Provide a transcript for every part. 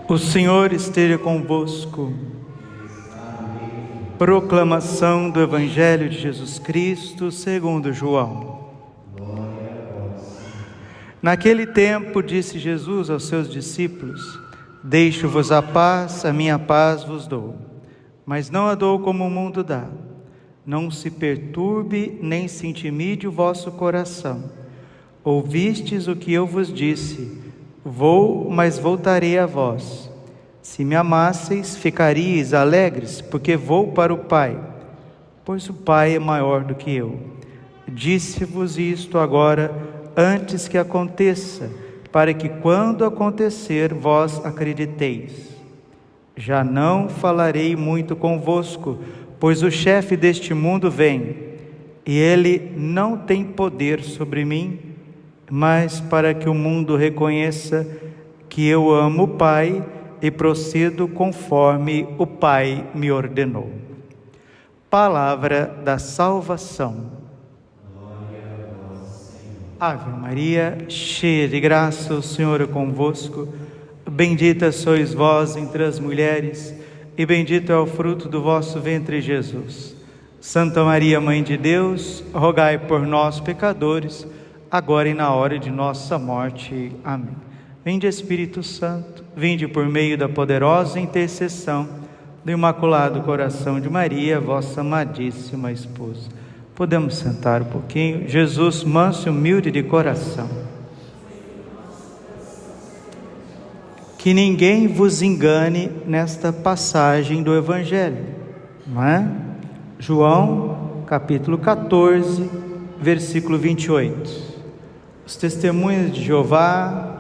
O Senhor esteja convosco. Proclamação do Evangelho de Jesus Cristo segundo João. Naquele tempo disse Jesus aos seus discípulos: Deixo-vos a paz, a minha paz vos dou. Mas não a dou como o mundo dá. Não se perturbe nem se intimide o vosso coração. Ouvistes o que eu vos disse: Vou, mas voltarei a vós. Se me amasseis, ficaríeis alegres, porque vou para o Pai, pois o Pai é maior do que eu. Disse-vos isto agora, antes que aconteça, para que quando acontecer, vós acrediteis. Já não falarei muito convosco, pois o chefe deste mundo vem, e ele não tem poder sobre mim, mas para que o mundo reconheça que eu amo o Pai e procedo conforme o Pai me ordenou. Palavra da salvação. Glória a vós, Senhor. Ave Maria, cheia de graça, o Senhor é convosco. Bendita sois vós entre as mulheres, e bendito é o fruto do vosso ventre, Jesus. Santa Maria, Mãe de Deus, rogai por nós, pecadores, agora e na hora de nossa morte. Amém. Vinde, Espírito Santo, vinde por meio da poderosa intercessão do Imaculado Coração de Maria, vossa amadíssima esposa. Podemos sentar um pouquinho. Jesus, manso e humilde de coração. Que ninguém vos engane nesta passagem do Evangelho, não é? João, capítulo 14, versículo 28. Os testemunhas de Jeová,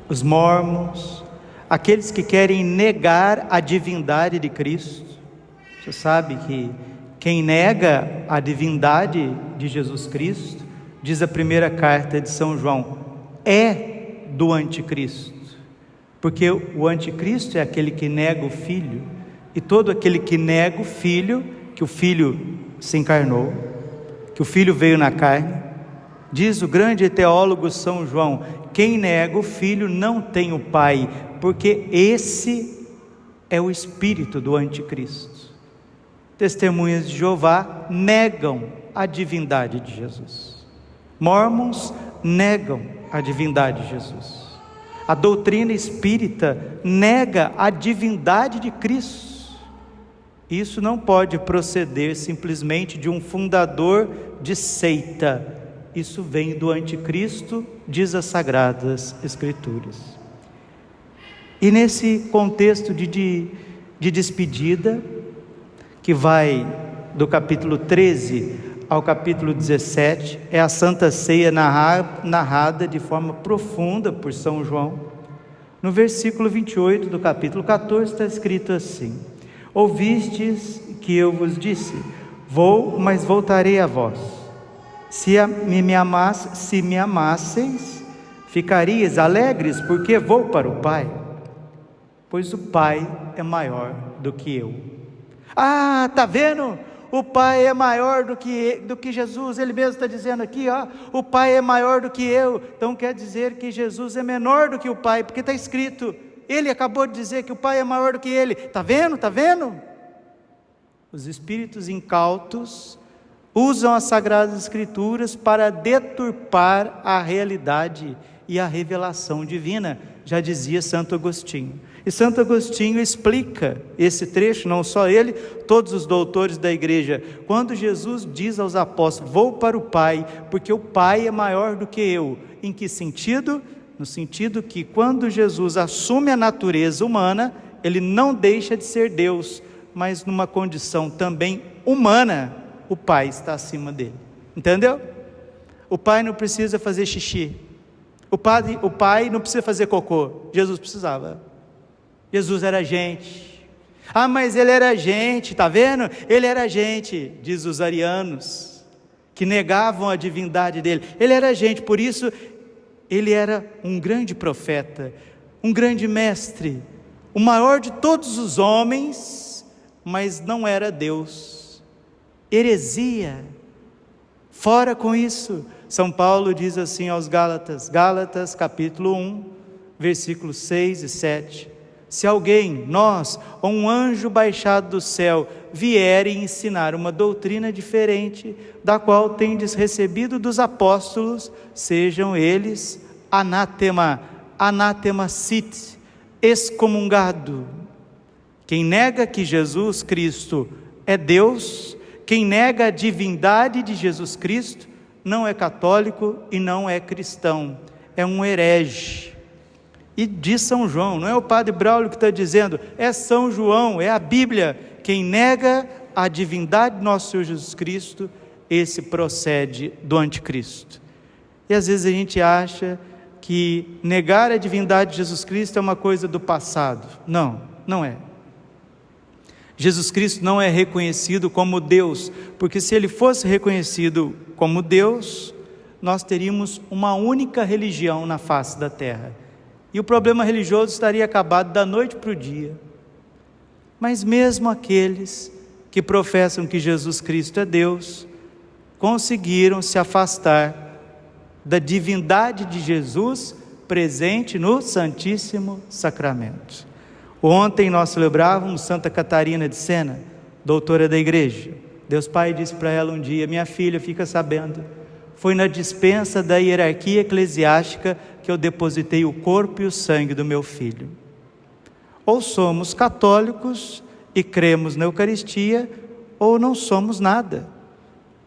os mórmons, aqueles que querem negar a divindade de Cristo. Você sabe que quem nega a divindade de Jesus Cristo, diz a primeira carta de São João, é do anticristo. Porque o anticristo é aquele que nega o Filho, e todo aquele que nega o Filho, que o Filho se encarnou, que o Filho veio na carne. Diz o grande teólogo São João: quem nega o Filho não tem o Pai, porque esse é o espírito do anticristo. Testemunhas de Jeová negam a divindade de Jesus. Mórmons negam a divindade de Jesus. A doutrina espírita nega a divindade de Cristo. Isso não pode proceder simplesmente de um fundador de seita. Isso vem do anticristo, diz as Sagradas Escrituras. E nesse contexto de despedida, que vai do capítulo 13 ao capítulo 17, é a Santa Ceia narrada de forma profunda por São João. No versículo 28 do capítulo 14 está escrito assim: Ouvistes que eu vos disse, vou, mas voltarei a vós. Se me amasseis, ficarias alegres, porque vou para o Pai, pois o Pai é maior do que eu. Ah, tá vendo? O Pai é maior do que Jesus. Ele mesmo está dizendo aqui, ó, o Pai é maior do que eu. Então quer dizer que Jesus é menor do que o Pai, porque está escrito, ele acabou de dizer que o Pai é maior do que ele. Tá vendo? Tá vendo? Os espíritos incautos usam as Sagradas Escrituras para deturpar a realidade e a revelação divina, já dizia Santo Agostinho. E Santo Agostinho explica esse trecho, não só ele, todos os doutores da igreja, quando Jesus diz aos apóstolos, vou para o Pai, porque o Pai é maior do que eu. Em que sentido? No sentido que quando Jesus assume a natureza humana, ele não deixa de ser Deus, mas numa condição também humana, o Pai está acima dele. Entendeu? O Pai não precisa fazer xixi. O pai não precisa fazer cocô. Jesus precisava. Jesus era gente. Ah, mas ele era gente, tá vendo? Ele era gente, diz os arianos, que negavam a divindade dele. Ele era gente, por isso ele era um grande profeta, um grande mestre, o maior de todos os homens, mas não era Deus. Heresia, fora com isso. São Paulo diz assim aos Gálatas, Gálatas capítulo 1, versículos 6 e 7, Se alguém, nós, ou um anjo baixado do céu, vier e ensinar uma doutrina diferente, da qual tendes recebido dos apóstolos, sejam eles anátema, anátema sit, excomungado. Quem nega que Jesus Cristo é Deus, quem nega a divindade de Jesus Cristo, não é católico e não é cristão, é um herege. E diz São João, não é o padre Braulio que está dizendo, é São João, é a Bíblia. Quem nega a divindade de nosso Senhor Jesus Cristo, esse procede do anticristo. E às vezes a gente acha que negar a divindade de Jesus Cristo é uma coisa do passado. Não, não é. Jesus Cristo não é reconhecido como Deus, porque se ele fosse reconhecido como Deus, nós teríamos uma única religião na face da terra. E o problema religioso estaria acabado da noite para o dia. Mas mesmo aqueles que professam que Jesus Cristo é Deus, conseguiram se afastar da divindade de Jesus presente no Santíssimo Sacramento. Ontem nós celebrávamos Santa Catarina de Sena, doutora da igreja. Deus Pai disse para ela um dia: minha filha, fica sabendo, foi na dispensa da hierarquia eclesiástica que eu depositei o corpo e o sangue do meu filho. Ou somos católicos e cremos na Eucaristia, ou não somos nada.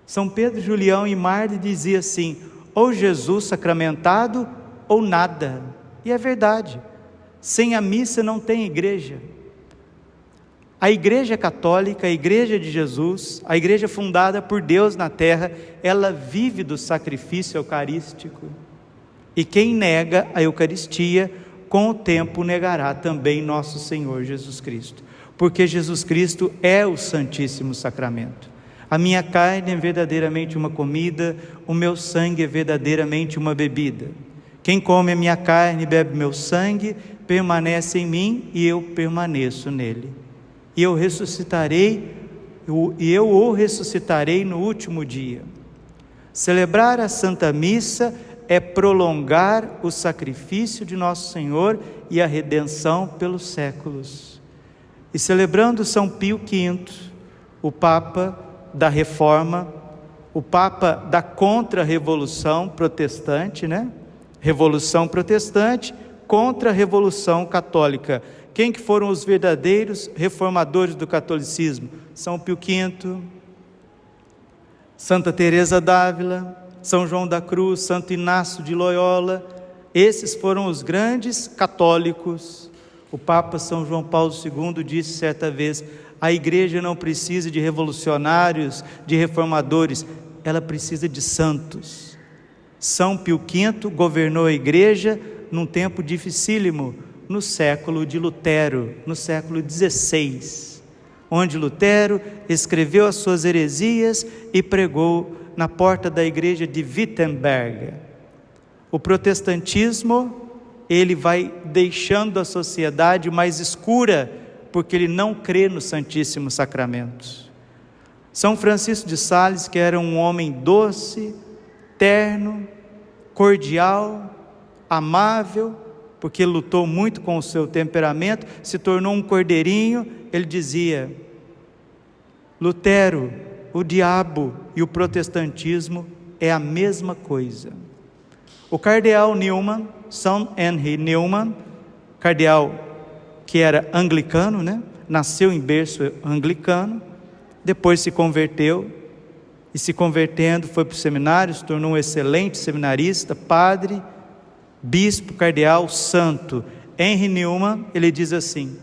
São Pedro, Julião e Marde dizia assim: ou Jesus sacramentado ou nada. E é verdade, sem a missa não tem igreja. A igreja católica, a igreja de Jesus, a igreja fundada por Deus na terra, ela vive do sacrifício eucarístico. E quem nega a Eucaristia, com o tempo negará também nosso Senhor Jesus Cristo. Porque Jesus Cristo é o Santíssimo Sacramento. A minha carne é verdadeiramente uma comida, o meu sangue é verdadeiramente uma bebida. Quem come a minha carne e bebe meu sangue, permanece em mim e eu permaneço nele. E eu o ressuscitarei no último dia. Celebrar a Santa Missa é prolongar o sacrifício de nosso Senhor e a redenção pelos séculos. E celebrando São Pio V, o Papa da Reforma, o Papa da Contra-Revolução Protestante, né? Revolução Protestante contra a Revolução Católica. Quem que foram os verdadeiros reformadores do catolicismo? São Pio V, Santa Teresa d'Ávila, São João da Cruz, Santo Inácio de Loyola. Esses foram os grandes católicos. O Papa São João Paulo II disse certa vez: a igreja não precisa de revolucionários, de reformadores, ela precisa de santos. São Pio V governou a igreja num tempo dificílimo, no século de Lutero, no século XVI, onde Lutero escreveu as suas heresias e pregou na porta da igreja de Wittenberg. O protestantismo, ele vai deixando a sociedade mais escura, porque ele não crê no Santíssimo Sacramento. São Francisco de Sales, que era um homem doce, terno, cordial, amável, porque lutou muito com o seu temperamento, se tornou um cordeirinho. Ele dizia: Lutero, o diabo e o protestantismo é a mesma coisa. O cardeal Newman, São Henry Newman, cardeal que era anglicano, né? Nasceu em berço anglicano, depois se converteu, e se convertendo foi para o seminário, se tornou um excelente seminarista, padre, bispo, cardeal, santo. Henry Newman, ele diz assim: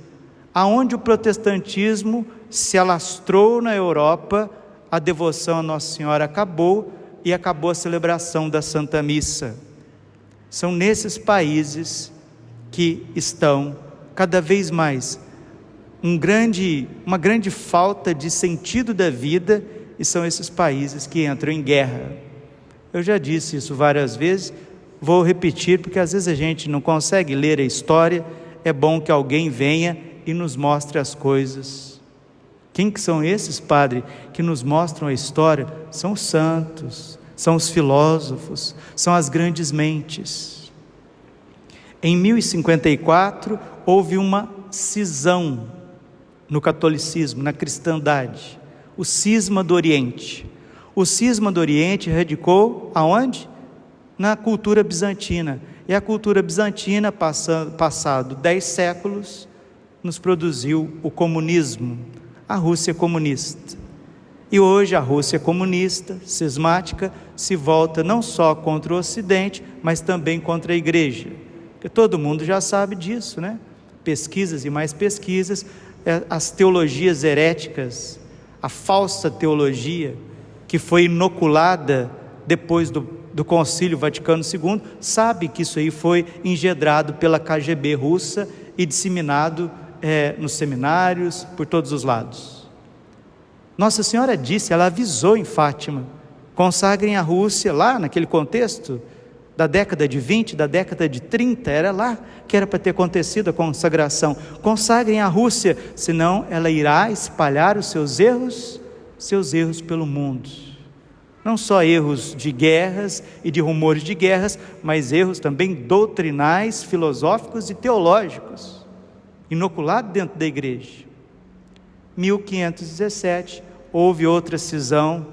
aonde o protestantismo se alastrou na Europa, a devoção a Nossa Senhora acabou, e acabou a celebração da Santa Missa. São nesses países que estão cada vez mais uma grande falta de sentido da vida, e são esses países que entram em guerra. Eu já disse isso várias vezes, vou repetir, porque às vezes a gente não consegue ler a história. É bom que alguém venha e nos mostre as coisas. Quem que são esses, padre, que nos mostram a história? São os santos, são os filósofos, são as grandes mentes. Em 1054, houve uma cisão no catolicismo, na cristandade, o cisma do Oriente. O cisma do Oriente radicou aonde? Na cultura bizantina. E a cultura bizantina, passado 10 séculos, nos produziu o comunismo, a Rússia comunista. E hoje a Rússia comunista, cismática, se volta não só contra o Ocidente, mas também contra a Igreja. Porque todo mundo já sabe disso, né? Pesquisas e mais pesquisas, as teologias heréticas, a falsa teologia que foi inoculada depois do Concílio Vaticano II, sabe que isso aí foi engendrado pela KGB russa e disseminado nos seminários, por todos os lados. Nossa Senhora disse, ela avisou em Fátima, consagrem a Rússia, lá naquele contexto da década de 20, da década de 30, era lá que era para ter acontecido a consagração. Consagrem a Rússia, senão ela irá espalhar os seus erros pelo mundo. Não só erros de guerras e de rumores de guerras, mas erros também doutrinais, filosóficos e teológicos, inoculados dentro da igreja. 1517, houve outra cisão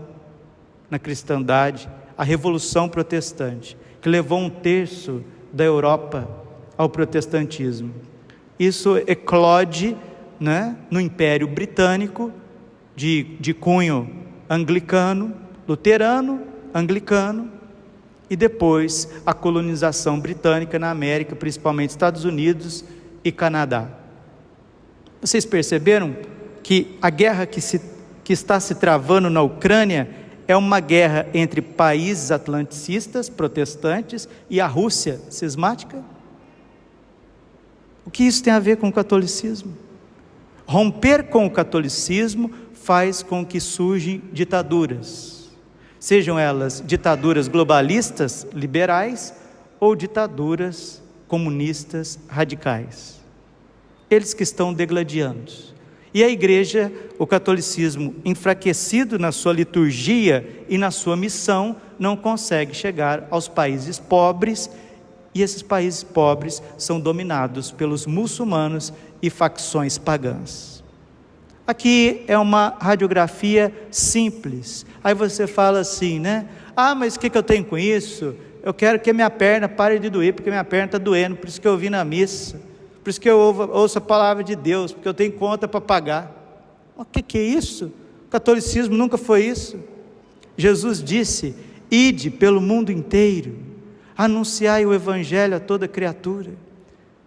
na cristandade, a Revolução Protestante, que levou 1/3 da Europa ao protestantismo. Isso eclode, né, no Império Britânico, de cunho anglicano, luterano, anglicano, e depois a colonização britânica na América, principalmente Estados Unidos e Canadá. Vocês perceberam que a guerra que está se travando na Ucrânia é uma guerra entre países atlanticistas, protestantes, e a Rússia cismática? O que isso tem a ver com o catolicismo? Romper com o catolicismo faz com que surjam ditaduras, sejam elas ditaduras globalistas, liberais, ou ditaduras comunistas radicais. Eles que estão degladiando. E a igreja, o catolicismo, enfraquecido na sua liturgia e na sua missão, não consegue chegar aos países pobres, e esses países pobres são dominados pelos muçulmanos e facções pagãs. Aqui é uma radiografia simples. Aí você fala assim, né? Mas o que eu tenho com isso? Eu quero que a minha perna pare de doer, porque minha perna está doendo, por isso que eu vim na missa, por isso que eu ouço a palavra de Deus, porque eu tenho conta para pagar. O que é isso? O catolicismo nunca foi isso. Jesus disse, ide pelo mundo inteiro, anunciai o evangelho a toda criatura.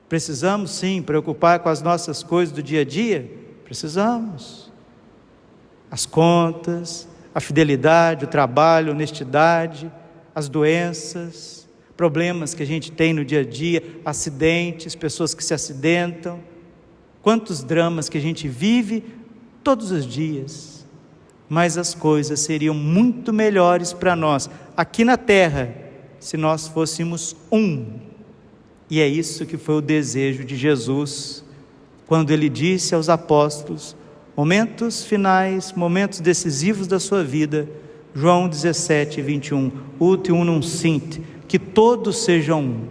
Precisamos sim preocupar com as nossas coisas do dia a dia? Precisamos. As contas, a fidelidade, o trabalho, a honestidade, as doenças, problemas que a gente tem no dia a dia, acidentes, pessoas que se acidentam, quantos dramas que a gente vive todos os dias, mas as coisas seriam muito melhores para nós, aqui na terra, se nós fôssemos um, e é isso que foi o desejo de Jesus, quando ele disse aos apóstolos, momentos finais, momentos decisivos da sua vida, João 17, 21, ut unum sint, que todos sejam um.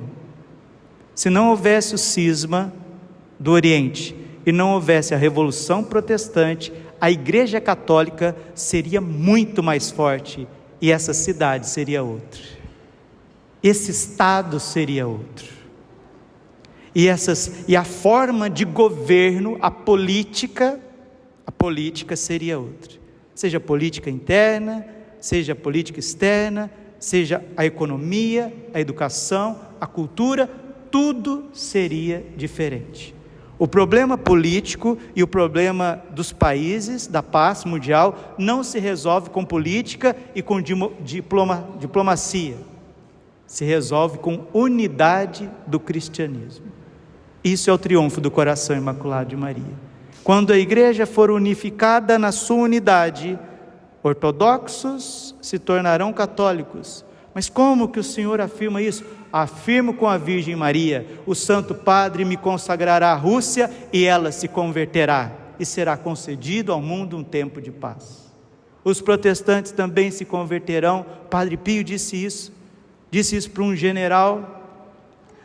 Se não houvesse o cisma do Oriente, e não houvesse a Revolução Protestante, a Igreja Católica seria muito mais forte, e essa cidade seria outra, esse Estado seria outro, e a forma de governo, a política seria outra, seja a política interna, seja a política externa, seja a economia, a educação, a cultura, tudo seria diferente. O problema político e o problema dos países, da paz mundial, não se resolve com política e com diplomacia, se resolve com unidade do cristianismo. Isso é o triunfo do coração imaculado de Maria. Quando a igreja for unificada na sua unidade, ortodoxos se tornarão católicos. Mas como que o Senhor afirma isso? Afirmo com a Virgem Maria, o Santo Padre me consagrará à Rússia e ela se converterá, e será concedido ao mundo um tempo de paz. Os protestantes também se converterão. Padre Pio disse isso para um general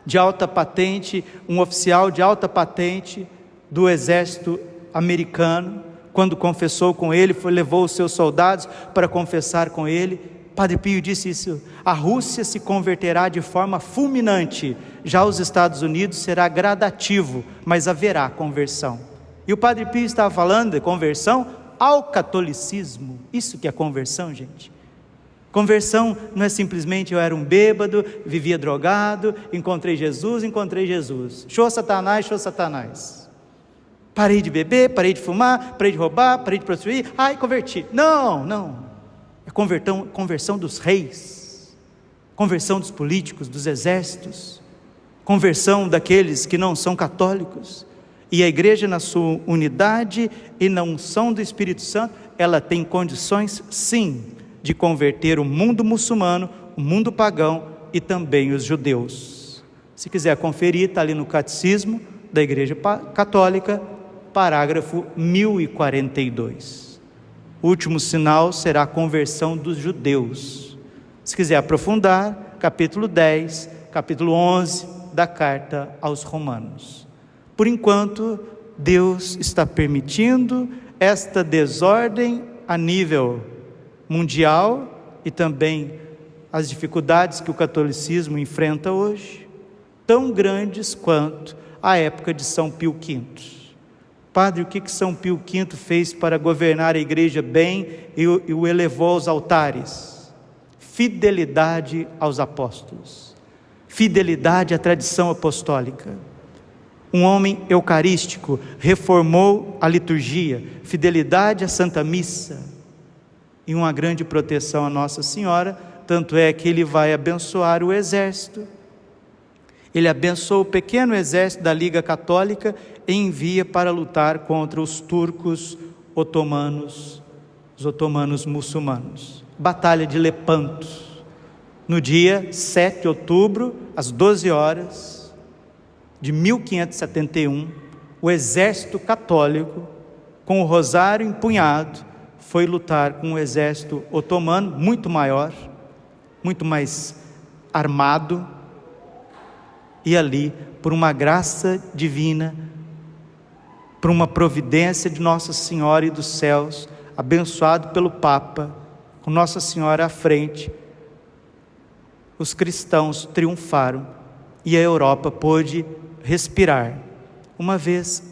de alta patente, um oficial de alta patente do exército americano, quando confessou com ele, levou os seus soldados para confessar com ele. Padre Pio disse isso: a Rússia se converterá de forma fulminante, já os Estados Unidos será gradativo, mas haverá conversão. E o Padre Pio estava falando de conversão ao catolicismo. Isso que é conversão, gente. Conversão não é simplesmente eu era um bêbado, vivia drogado, encontrei Jesus. Show Satanás. Parei de beber, parei de fumar, parei de roubar, parei de prostituir, converti. Não. É conversão dos reis, conversão dos políticos, dos exércitos, conversão daqueles que não são católicos. E a igreja, na sua unidade e na unção do Espírito Santo, ela tem condições, sim, de converter o mundo muçulmano, o mundo pagão e também os judeus. Se quiser conferir, está ali no Catecismo da Igreja Católica, parágrafo 1042. O último sinal será a conversão dos judeus. Se quiser aprofundar, capítulo 10, capítulo 11 da carta aos Romanos. Por enquanto, Deus está permitindo esta desordem a nível mundial e também as dificuldades que o catolicismo enfrenta hoje, tão grandes quanto a época de São Pio V. Padre, o que São Pio V fez para governar a igreja bem e o elevou aos altares? Fidelidade aos apóstolos, fidelidade à tradição apostólica. Um homem eucarístico, reformou a liturgia, fidelidade à Santa Missa e uma grande proteção a Nossa Senhora, tanto é que ele vai abençoar o exército. Ele abençoa o pequeno exército da Liga Católica e envia para lutar contra os turcos otomanos, os otomanos muçulmanos. Batalha de Lepanto, no dia 7 de outubro, às 12 horas de 1571, o exército católico, com o rosário empunhado, foi lutar com o exército otomano, muito maior, muito mais armado, e ali, por uma graça divina, por uma providência de Nossa Senhora e dos céus, abençoado pelo Papa, com Nossa Senhora à frente, os cristãos triunfaram e a Europa pôde respirar. Uma vez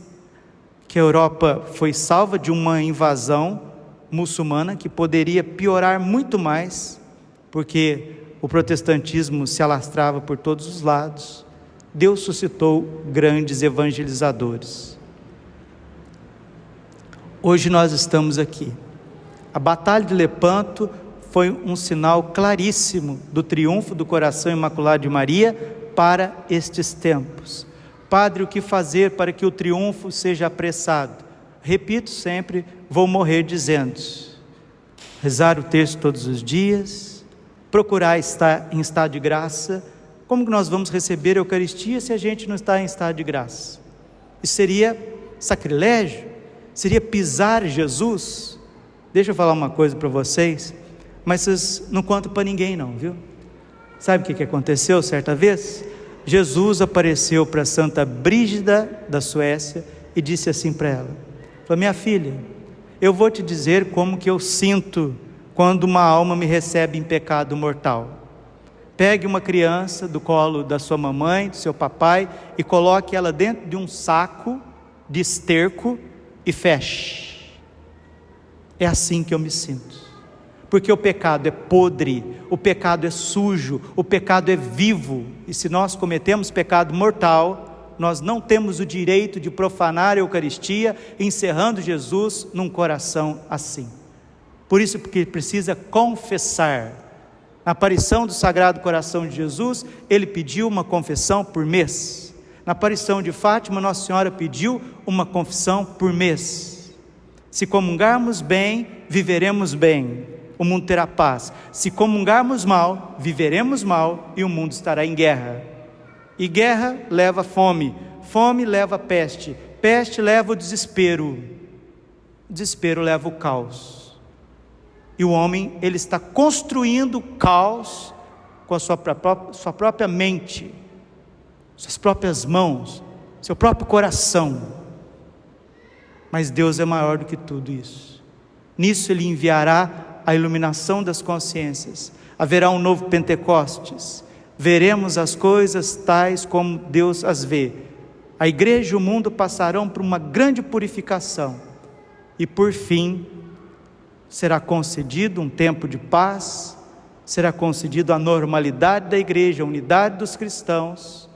que a Europa foi salva de uma invasão muçulmana que poderia piorar muito mais, porque o protestantismo se alastrava por todos os lados, Deus suscitou grandes evangelizadores. Hoje nós estamos aqui. A Batalha de Lepanto foi um sinal claríssimo do triunfo do coração imaculado de Maria para estes tempos. Padre, o que fazer para que o triunfo seja apressado? Repito sempre, vou morrer dizendo: rezar o terço todos os dias, procurar estar em estado de graça. Como que nós vamos receber a Eucaristia se a gente não está em estado de graça? Isso seria sacrilégio? Seria pisar Jesus? Deixa eu falar uma coisa para vocês, mas vocês não contam para ninguém não, viu? Sabe o que aconteceu certa vez? Jesus apareceu para Santa Brígida da Suécia e disse assim para ela: falou, minha filha, eu vou te dizer como que eu sinto quando uma alma me recebe em pecado mortal. Pegue uma criança do colo da sua mamãe, do seu papai, e coloque ela dentro de um saco de esterco e feche. É assim que eu me sinto, porque o pecado é podre, o pecado é sujo, o pecado é vivo, e se nós cometemos pecado mortal, nós não temos o direito de profanar a Eucaristia, encerrando Jesus num coração assim. Por isso, porque precisa confessar. Na aparição do Sagrado Coração de Jesus, ele pediu uma confissão por mês. Na aparição de Fátima, Nossa Senhora pediu uma confissão por mês. Se comungarmos bem, viveremos bem, o mundo terá paz. Se comungarmos mal, viveremos mal e o mundo estará em guerra. E guerra leva fome, fome leva peste, peste leva o desespero leva o caos. E o homem, ele está construindo caos com a sua própria mente, suas próprias mãos, seu próprio coração. Mas Deus é maior do que tudo isso. Nisso Ele enviará a iluminação das consciências. Haverá um novo Pentecostes. Veremos as coisas tais como Deus as vê. A igreja e o mundo passarão por uma grande purificação. E por fim, será concedido um tempo de paz, será concedido a normalidade da igreja, a unidade dos cristãos.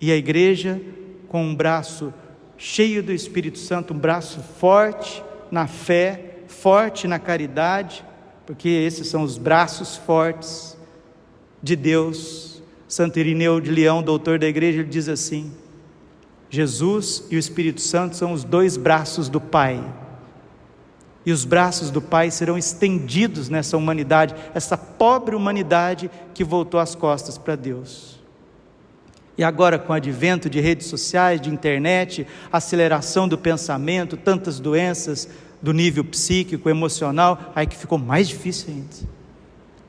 E a igreja, com um braço cheio do Espírito Santo, um braço forte na fé, forte na caridade, porque esses são os braços fortes de Deus. Santo Irineu de Leão, doutor da igreja, ele diz assim: Jesus e o Espírito Santo são os dois braços do Pai, e os braços do Pai serão estendidos nessa humanidade, essa pobre humanidade que voltou as costas para Deus. E agora, com o advento de redes sociais, de internet, aceleração do pensamento, tantas doenças do nível psíquico, emocional, aí que ficou mais difícil ainda.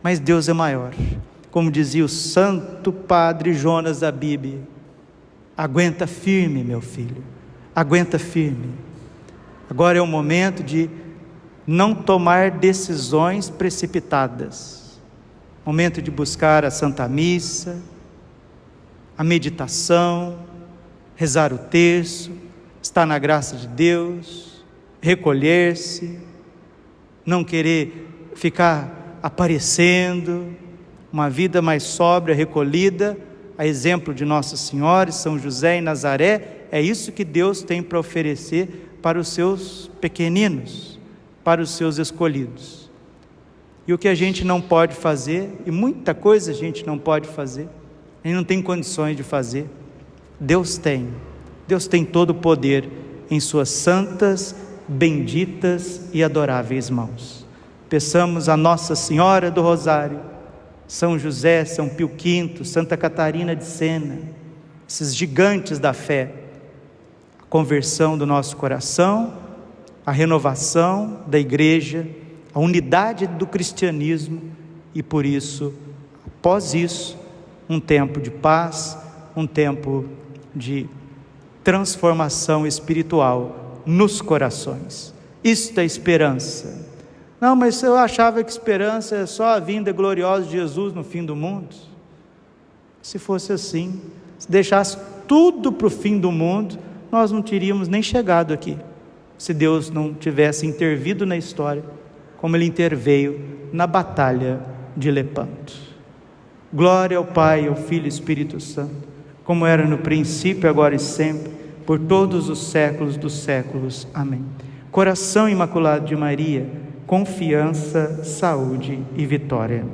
Mas Deus é maior. Como dizia o Santo Padre Jonas da Bíblia: aguenta firme, meu filho, aguenta firme. Agora é o momento de não tomar decisões precipitadas. Momento de buscar a Santa Missa, a meditação, rezar o terço, estar na graça de Deus, recolher-se, não querer ficar aparecendo, uma vida mais sóbria, recolhida, a exemplo de Nossa Senhora, São José e Nazaré. É isso que Deus tem para oferecer para os seus pequeninos, para os seus escolhidos. E o que a gente não pode fazer, e muita coisa a gente não pode fazer, a gente não tem condições de fazer, Deus tem todo o poder em suas santas, benditas e adoráveis mãos. Peçamos a Nossa Senhora do Rosário, São José, São Pio V, Santa Catarina de Sena, esses gigantes da fé, a conversão do nosso coração, a renovação da igreja, a unidade do cristianismo, e por isso, após isso, um tempo de paz, um tempo de transformação espiritual nos corações. Isto é esperança. Não, mas eu achava que esperança é só a vinda gloriosa de Jesus no fim do mundo. Se fosse assim, se deixasse tudo para o fim do mundo, nós não teríamos nem chegado aqui, se Deus não tivesse intervido na história, como Ele interveio na batalha de Lepanto. Glória ao Pai, ao Filho e ao Espírito Santo, como era no princípio, agora e sempre, por todos os séculos dos séculos. Amém. Coração Imaculado de Maria, confiança, saúde e vitória.